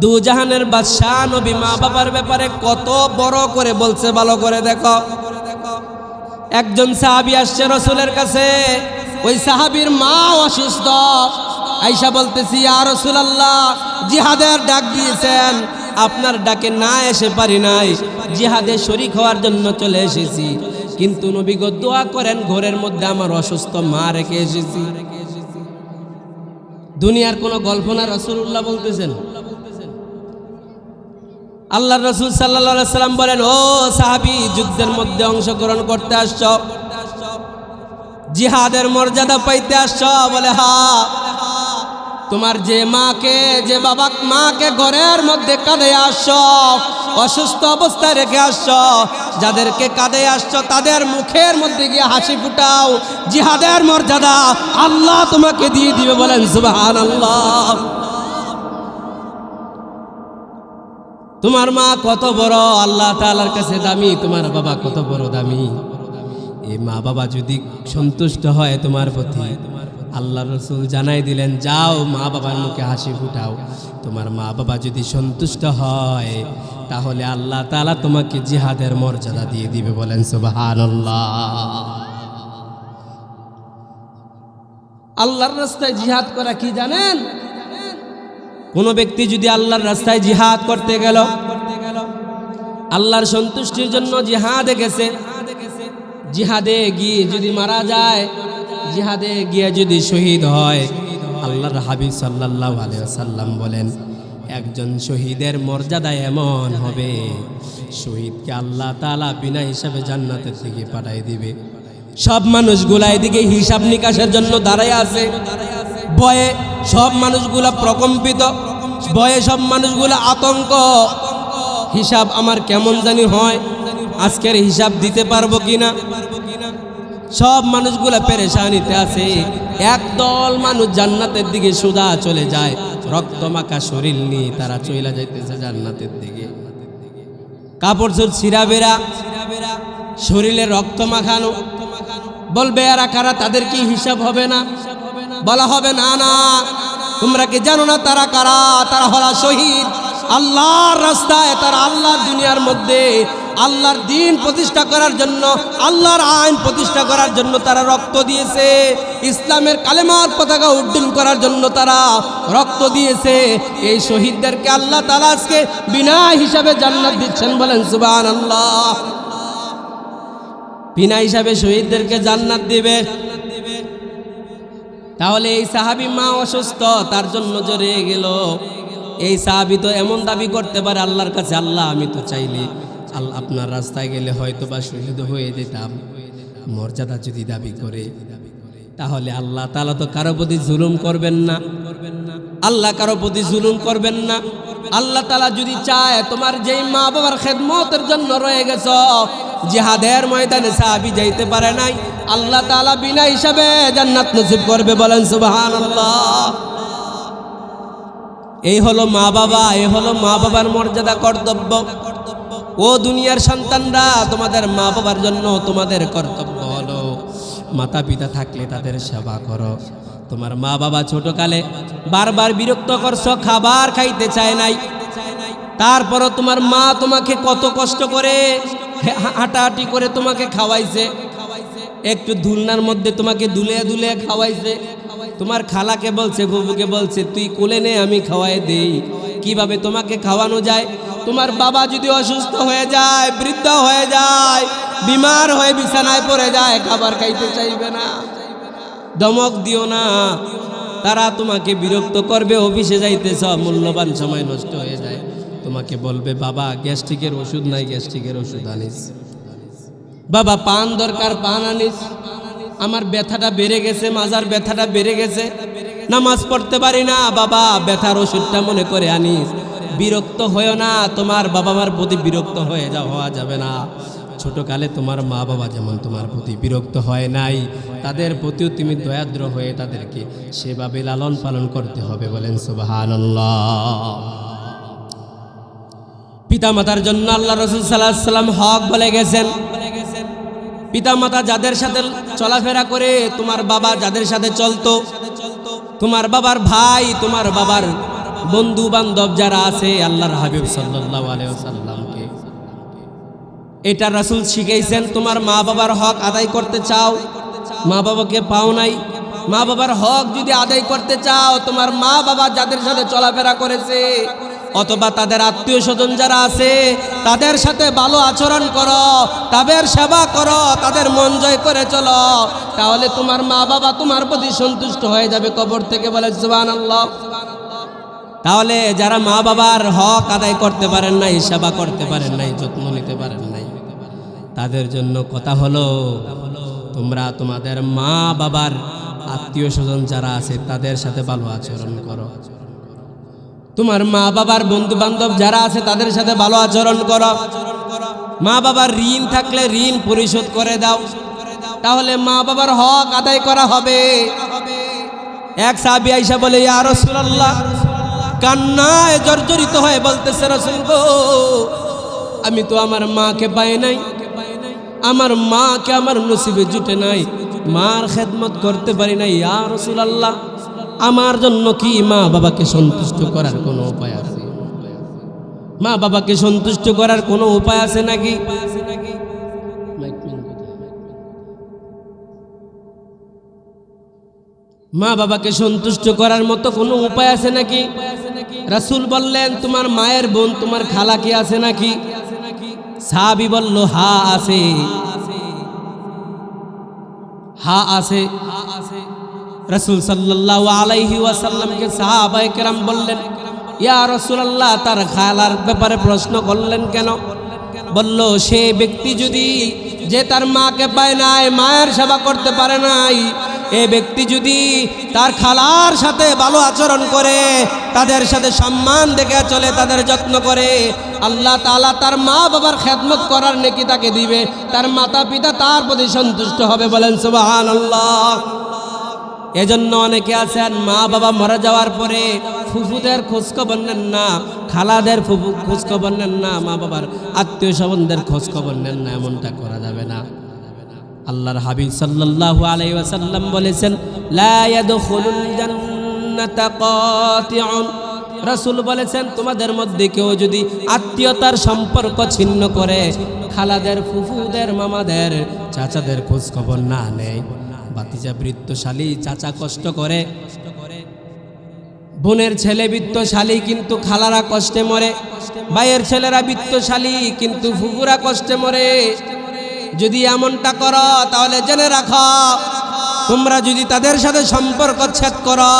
দু জাহানের বাদশাহ নবী মা বাবার ব্যাপারে কত বড় করে বলছে, ভালো করে দেখো। একজন সাহাবী আসছে রাসূলের কাছে, ওই সাহাবীর মা অসুস্থ। আয়েশা বলতেছি, ইয়া রাসূলুল্লাহ, জিহাদের ডাক দিয়েছেন, আপনার ডাকে না এসে পারি নাই, জিহাদে শরীক হওয়ার জন্য চলে এসেছি, কিন্তু নবী গো দোয়া করেন, ঘরের মধ্যে আমার অসুস্থ মা রেখে এসেছি। দুনিয়ার কোনো গল্প না, রাসূলুল্লাহ বলতেছেন। আল্লাহর রাসূল সাল্লাল্লাহু আলাইহি সাল্লাম বলেন, ও সাহাবী, যুদ্ধের মধ্যে অংশগ্রহণ করতে আসছো, জিহাদের মর্যাদা পাইতে আসছো? বলে হ্যাঁ। তোমার যে মাকে, যে বাবা মাকে ঘরের মধ্যে কাঁদে আসছো, অসুস্থ অবস্থায় রেখে আসছো, যাদেরকে কাঁদে আসছো তাদের মুখের মধ্যে গিয়ে হাসি ফুটাও, জিহাদের মর্যাদা আল্লাহ তোমাকে দিয়ে দিবে। বলেন সুবহানাল্লাহ। তোমার মা কত বড় আল্লাহ তাআলার কাছে দামি, তোমার বাবা কত বড় দামি। এই মা বাবা যদি সন্তুষ্ট হয় তোমার প্রতি, আল্লাহ রাসূল জানাই দিলেন, যাও মা বাবার মুখে হাসি ফুটাও। তোমার মা বাবা যদি সন্তুষ্ট হয়, তাহলে আল্লাহ তাআলা তোমাকে জিহাদের মর্যাদা দিয়ে দিবে। বলেন সুবহানাল্লাহ। আল্লাহর রাস্তায় জিহাদ করা কি জানেন? কোন ব্যক্তি যদি আল্লাহর রাস্তায় জিহাদ করতে গেল, আল্লাহর সন্তুষ্টির জন্য জিহাদে গেছে, জিহাদে গিয়ে যদি মারা যায়, জিহাদে গিয়ে যদি শহীদ হয়, আল্লাহর হাবিব সাল্লাল্লাহু আলাইহি ওয়াসাল্লাম বলেন, একজন শহীদের মর্যাদা এমন হবে, শহীদকে আল্লাহ তাআলা বিনা হিসাবে জান্নাতের দিকে পাঠিয়ে দিবে। সব মানুষগুলা এদিকে হিসাব নিকাশের জন্য দাঁড়ায় আছে, ভয়ে সব মানুষগুলা প্রকম্পিত, ভয়ে সব মানুষগুলা আতঙ্ক, হিসাব আমার কেমন জানি হয়, আজকের হিসাব দিতে পারবো কিনা। সব মানুষগুলা পেরেশানিতে আছে। একদল মানুষ জান্নাতের দিকে সোজা চলে যায়, রক্তমাখা শরীর নিয়ে তারা চলে যাইতেছে জান্নাতের দিকে। কাপড় চোর ছিঁড়া বেড়া, শরীরে রক্ত মাখানো। বলবে এরা কারা, তাদের কি হিসাব হবে না? বলা হবে না, না, তোমরা কি জানো না তারা কারা? তারা হলো শহীদ আল্লাহর রাস্তায়। তারা আল্লাহর দুনিয়ার মধ্যে আল্লাহর দ্বীন প্রতিষ্ঠা করার জন্য, আল্লাহর আইন প্রতিষ্ঠা করার জন্য তারা রক্ত দিয়েছে। ইসলামের কালেমার পতাকা উড্ডীন করার জন্য তারা রক্ত দিয়েছে। এই শহীদদেরকে আল্লাহ তাআলা আজকে বিনা হিসাবে জান্নাত দিচ্ছেন। বলেন সুবহানাল্লাহ। বিনা হিসাবে শহীদদেরকে জান্নাত দিবে। তাহলে এই সাহাবী মা অসুস্থ, তার জন্য জড়িয়ে গেল। এই সাহাবী তো এমন দাবি করতে পারে আল্লাহর কাছে, আল্লাহ আমি তো চাইলে আল্লাহ আপনার রাস্তায় গেলে হয়তো বা শহীদ হয়ে যেতাম। মর্যাদা যদি দাবি করে, তাহলে আল্লাহ তাআলা তো কারো প্রতি জুলুম করবেন না। আল্লাহ কারো প্রতি জুলুম করবেন না। আল্লাহ তাআলা যদি চায়, তোমার যেই মা বাবার খেদমতের জন্য রয়ে গেছ, জিহাদের ময়দানে সাহাবী যাইতে পারে নাই, আল্লাহ তাআলা বিনা হিসাবে জান্নাত নসিব করবে। বলেন সুবহানাল্লাহ। এই হলো মা বাবা, এই হলো মা বাবার মর্যাদা, কর্তব্য। ও দুনিয়ার সন্তানরা, তোমাদের মা বাবার জন্য তোমাদের কর্তব্য হলো, মাতা পিতা থাকলে তাদের সেবা করো। তোমার মা বাবা ছোটকালে বারবার বিরক্ত করছো, খাবার খাইতে চায় নাই, তারপরও তোমার মা তোমাকে কত কষ্ট করে হাঁটাহাঁটি করে তোমাকে খাওয়াইছে, একটু দুলনার মধ্যে তোমাকে দুলে দুলে খাওয়াইছে। তোমার খালাকে বলছে, ফুফুকে বলছে, তুই কোলে নে, আমি খাওয়াই দেই। কিভাবে তোমাকে খাওয়ানো যায়? তোমার বাবা যদি অসুস্থ হয়ে যায়, বৃদ্ধ হয়ে যায়, বিমার হয়ে বিছানায় পড়ে যায়, খাবার খাইতে চাইবে না। ধমক দিও না, তারা তোমাকে বিরক্ত করবে। অফিসে যাইতেছ, মূল্যবান সময় নষ্ট হয়ে যায়, তোমাকে বলবে বাবা গ্যাস্ট্রিকের ওষুধ নাই, গ্যাস্ট্রিকের ওষুধ আনিস। বাবা পান দরকার, পান আনিস। আমার ব্যথাটা বেড়ে গেছে, মাজার ব্যথাটা বেড়ে গেছে, নামাজ পড়তে পারি না, বাবা ব্যথার ওষুধটা মনে করে আনিস। বিরক্ত হয়েও না, তোমার বাবা মার প্রতি বিরক্ত হওয়া যাবে না। ছোটকালে তোমার মা বাবা যেমন তোমার প্রতি বিরক্ত হয় নাই, তাদের প্রতিও তুমি দয়াদ্র হয়ে তাদেরকে সেভাবে লালন পালন করতে হবে। বলেন সুবহানাল্লাহ। পিতামাতার জন্য আল্লাহ রাসূল সাল্লাল্লাহু আলাইহি ওয়াসাল্লাম হক বলে গেছেন। পিতামাতা যাদের সাথে চলাফেরা করে, তোমার বাবা যাদের সাথে চলতো, তোমার বাবার ভাই, তোমার বাবার বন্ধু বান্ধব যারা আছে আল্লাহর হাবিব সাল্লাল্লাহু আলাইহি ওয়াসাল্লামকে এটা রাসূল শিখাইছেন। তোমার মা বাবার হক আদায় করতে চাও, মা বাবাকে পাও নাই, মা বাবার হক যদি আদায় করতে চাও, তোমার মা বাবা যাদের সাথে চলাফেরা করেছে অথবা তাদের আত্মীয় স্বজন যারা আছে তাদের সাথে ভালো আচরণ করো, তাদের সেবা করো, তাদের মন জয় করে চলো, তাহলে তোমার মা বাবা তোমার প্রতি সন্তুষ্ট হয়ে যাবে কবর থেকে। বলে সুবহানাল্লাহ। তাহলে যারা মা বাবার হক আদায় করতে পারেন নাই, সেবা করতে পারেন নাই, যত্ন নিতে পারেন নাই, তাদের জন্য কথা হলো তোমরা তোমাদের মা বাবার আত্মীয় স্বজন যারা আছে তাদের সাথে ভালো আচরণ করো, তোমার মা বাবার বন্ধু বান্ধব যারা আছে তাদের সাথে ভালো আচরণ করো, মা বাবার ঋণ থাকলে ঋণ পরিশোধ করে দাও, তাহলে মা বাবার হক আদায় করা হবে। এক সাহাবী আয়েশা বলে, ইয়া রাসূলুল্লাহ, কান্নায় জর্জরিত হয়ে বলতেছে, রাসূল গো, আমি তো আমার মাকে পাই নাই, আমার মাকে আমার নসিবে জুটে নাই, মার খেদমত করতে পারি নাই, ইয়া রাসূলুল্লাহ, আমার জন্য কি মা বাবাকে সন্তুষ্ট করার কোনো উপায় আছে? মা বাবাকে সন্তুষ্ট করার কোনো উপায় আছে নাকি? মা বাবাকে সন্তুষ্ট করার মতো কোনো উপায় আছে নাকি? রাসূল বললেন, তোমার মায়ের বোন তোমার খালা কি আছে নাকি? সাহাবী বলল, হা আছে, হা আছে। রাসূল সাল্লাল্লাহু আলাইহি ওয়াসাল্লামকে সাহাবায়ে কেরাম বললেন, ইয়া রাসূলুল্লাহ, তার খালার ব্যাপারে প্রশ্ন করলেন কেন? বলল, সে ব্যক্তি যদি যে তার মাকে পায় নাই, মায়ের সেবা করতে পারে নাই, এই ব্যক্তি যদি তার খালার সাথে ভালো আচরণ করে, তাদের সাথে সম্মান দেখে চলে, তাদের যত্ন করে, আল্লাহ তাআলা তার মা বাবার খেদমত করার নেকি তাকে দিবে, তার মাতা পিতা তার প্রতি সন্তুষ্ট হবে। বলেন সুবহানাল্লাহ। এজন্য অনেকে আছেন মা বাবা মারা যাওয়ার পরে ফুফুদের খোঁজখবর নেন না, খালাদের খোঁজখবর নেন না, মা বাবার আত্মীয় স্বজনদের খোঁজখবর নেন না, এমনটা করা যাবে না। আল্লাহর হাবিব সাল্লাল্লাহু আলাইহি ওয়াসাল্লাম বলেছেন, লা ইয়াদখুলুল জান্নাতা কাতিউন। রাসূল বলেছেন, তোমাদের মধ্যে কেউ যদি আত্মীয়তার সম্পর্ক ছিন্ন করে, খালাদের, ফুফুদের, মামাদের, চাচাদের খোঁজ খবর না নেয়, ভাতিজা বৃত্তশালী, চাচা কষ্ট করে, বোনের ছেলে বৃত্তশালী কিন্তু খালারা কষ্টে মরে, ভাইয়ের ছেলেরা বৃত্তশালী কিন্তু ফুফুরা কষ্টে মরে, যদি এমনটা করো তাহলে জেনে রাখো, তোমরা যদি তাদের সাথে সম্পর্ক ছেদ করো,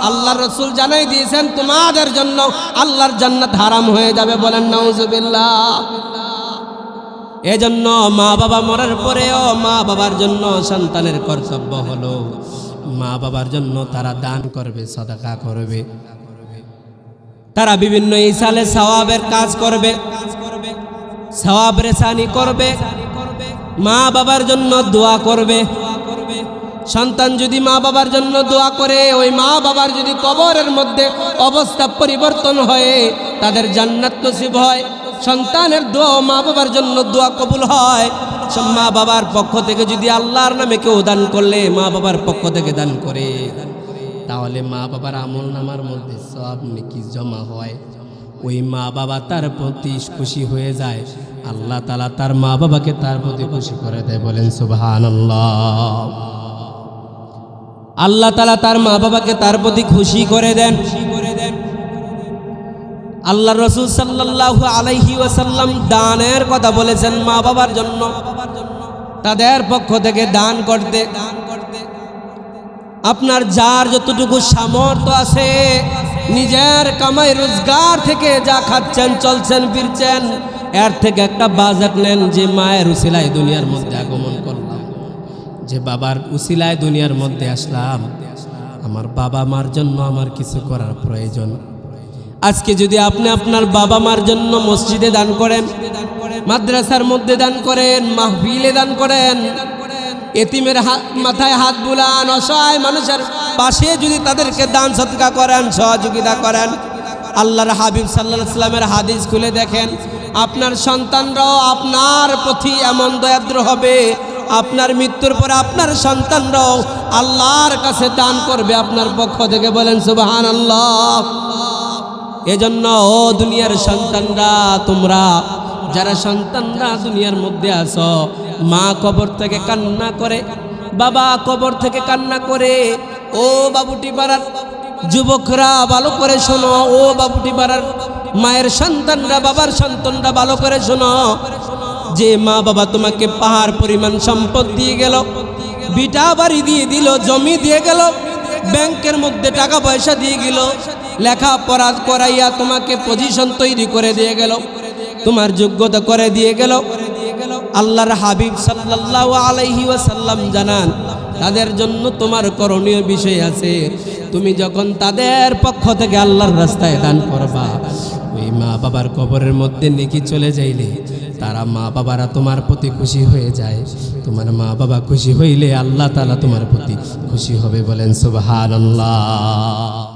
আল্লাহর রাসূল জানাই দিয়েছেন তোমাদের জন্য আল্লাহর জান্নাত হারাম হয়ে যাবে। বলেন নাউজুবিল্লাহ। এজন্য মা বাবা মরার পরেও মা বাবার জন্য সন্তানের কর্তব্য হলো মা বাবার জন্য তারা দান করবে, সাদাকা করবে, তারা বিভিন্ন ইসালে সওয়াবের কাজ করবে, সওয়াব রেসানি করবে, মা বাবার জন্য দোয়া করবে। সন্তান যদি মা বাবার জন্য দোয়া করে, ওই মা বাবার যদি কবরের মধ্যে অবস্থা পরিবর্তন হয়ে তাদের জান্নাত নসিব হয়, সন্তানের দোয়া মা বাবার জন্য দোয়া কবুল হয়, মা বাবার পক্ষ থেকে যদি আল্লাহর নামে কেউ দান করলে, মা বাবার পক্ষ থেকে দান করে, তাহলে মা বাবার আমল নামার মধ্যে সব নেকি জমা হয়। ওই মা বাবা তার প্রতি খুশি হয়ে যায়, আল্লাহ তাআলা তার মা বাবাকে তার প্রতি খুশি করে দেয়। বলেন সুবহানাল্লাহ। আল্লাহ তাআলা তার মা বাবাকে তার প্রতি খুশি করে দেন। আল্লাহ রাসূল সাল্লাল্লাহু আলাইহি ওয়াসাল্লাম দানের কথা বলেছেন মা বাবার জন্য, তাদের পক্ষ থেকে দান করতে। আপনার যার যতটুকু সামর্থ্য আছে, নিজের কামাই রোজগার থেকে যা খাচ্ছেন, চলছেন, ফিরছেন, এর থেকে একটা বাজার নেন, যে মায়ের উসিলায় দুনিয়ার মধ্যে আগমন করলাম, যে বাবার উসিলায় দুনিয়ার মধ্যে আসলাম, আমার বাবা মার জন্য আমার কিছু করার প্রয়োজন। আজকে যদি আপনি আপনার বাবা মার জন্য মসজিদে দান করেন, মাদ্রাসার মধ্যে দান করেন, মাহফিলে দান করেন, এতিমের মাথায় হাত বুলান, অসহায় মানুষের পাশে যদি তাদেরকে দান সদকা করেন, সহযোগিতা করেন, আল্লাহর হাবিব সাল্লাল্লাহু আলাইহি ওয়াসাল্লামের হাদিস খুলে দেখেন, আপনার সন্তানরাও আপনার প্রতি এমন দয়াদ্র হবে, আপনার মৃত্যুর পরে আপনার সন্তানরাও আল্লাহর কাছে দান করবে আপনার পক্ষ থেকে। বলেন সুবহানাল্লাহ। এজন্য ও দুনিয়ার সন্তানরা, তোমরা যারা সন্তানরা দুনিয়ার মধ্যে আছো, মা কবর থেকে কান্না করে, বাবা কবর থেকে কান্না করে, ও বাবুটি পাড়ার যুবকরা ভালো করে শোনো, ও বাবুটি পাড়ার মায়ের সন্তানরা, বাবার সন্তানরা ভালো করে শোনো। যে মা বাবা তোমাকে পাহাড় পরিমাণ সম্পদ দিয়ে গেল, বিটা বাড়ি দিয়ে দিল, জমি দিয়ে গেল, ব্যাংকের মধ্যে টাকা পয়সা দিয়ে গেল, লেখাপড়া করাইয়া তোমাকে পজিশন তৈরি করে দিয়ে গেল, তোমার যোগ্যতা করে দিয়ে গেল, আল্লাহর হাবিব সাল্লাল্লাহু আলাইহি ওয়াসাল্লাম জানান তাদের জন্য তোমার করণীয় বিষয় আছে। তুমি যখন তাদের পক্ষ থেকে আল্লাহর রাস্তায় দান করবা, ওই মা বাবার কবরের মধ্যে নেকি চলে যাইলে তারা মা বাবারা তোমার প্রতি খুশি হয়ে যায়। তোমার মা বাবা খুশি হইলে আল্লাহ তাআলা তোমার প্রতি খুশি হবে। বলেন সুবহানাল্লাহ।